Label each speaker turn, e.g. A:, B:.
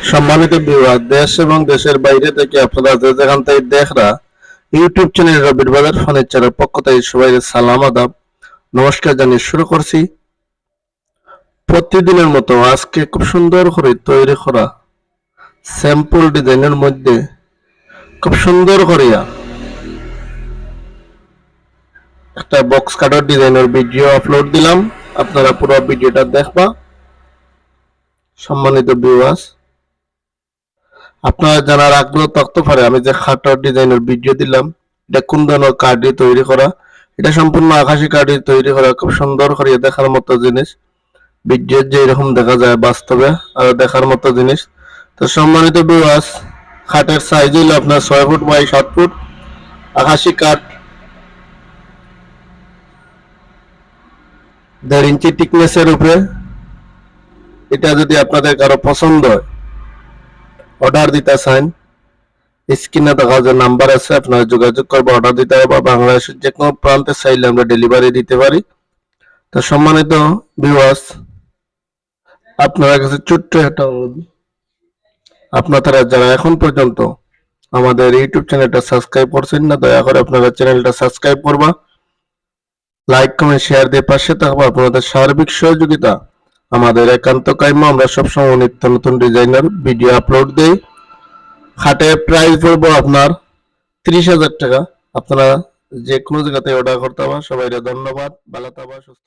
A: সম্মানিত ভিউয়ার, দেশ এবং দেশের বাইরে থেকে আপনারা যে যেখান থেকে দেখরা ইউটিউব চ্যানেল রবির বাজার ফার্নিচারের পক্ষ থেকে সবাই সালাম আদাব নমস্কার জানিয়ে শুরু করছি। প্রতিদিনের মতো আজকে খুব সুন্দর করে তৈরি করা স্যাম্পল ডিজাইনের মধ্যে খুব সুন্দর করিয়া একটা বক্স কাটার ডিজাইনের ভিডিও আপলোড দিলাম। আপনারা পুরো ভিডিওটা দেখবা। সম্মানিত ভিউয়ার্স, আপনারা জানার আগ্রহ থাকতে পারে আমি যে খাটার ডিজাইনের ভিডিও দিলাম এটা কোন ধরনের কাঠ দিয়ে তৈরি করা। এটা সম্পূর্ণ আকাশি কাঠ দিয়ে তৈরি করা, খুব সুন্দর করে দেখার মতো জিনিস। ভিডিও যে এরকম দেখা যায় বাস্তবে আর দেখার মতো জিনিস। তো সম্মানিত ভিউয়ার্স, খাটের সাইজ হলো আপনার 6 ফুট বাই 7 ফুট আকাশি কাঠ, 1.5 ইঞ্চি টিকনেসের উপরে। এটা যদি আপনাদের কারো পছন্দ হয়, অর্ডার দিতে চান, স্ক্রিনে দেখা যে নাম্বার আছে আপনারা যোগাযোগ করবে, অর্ডার দিতে হবে। বা বাংলাদেশের যে কোনো প্রান্তে চাইলে আমরা ডেলিভারি দিতে পারি। তো সম্মানিত ভিউয়ার্স, আপনারা কাছে ছোট্ট একটা অনুরোধ, আপনারা যারা এখন পর্যন্ত আমাদের ইউটিউব চ্যানেলটা সাবস্ক্রাইব করছেন না, দয়া করে আপনারা চ্যানেলটা সাবস্ক্রাইব করবা, লাইক কমেন্ট শেয়ার দিয়ে পাশে থাকবা। আপনাদের সার্বিক সহযোগিতা আমাদের একান্ত কাম্য। আমরা সবসময় নিত্য নতুন ডিজাইনার ভিডিও আপলোড দেই। খাটের প্রাইস পড়বো আপনার 30,000 টাকা। আপনারা যে কোনো জায়গাতে অর্ডার করতে পারবেন। সবাই ধন্যবাদ, ভালো থাকবা, সুস্থ।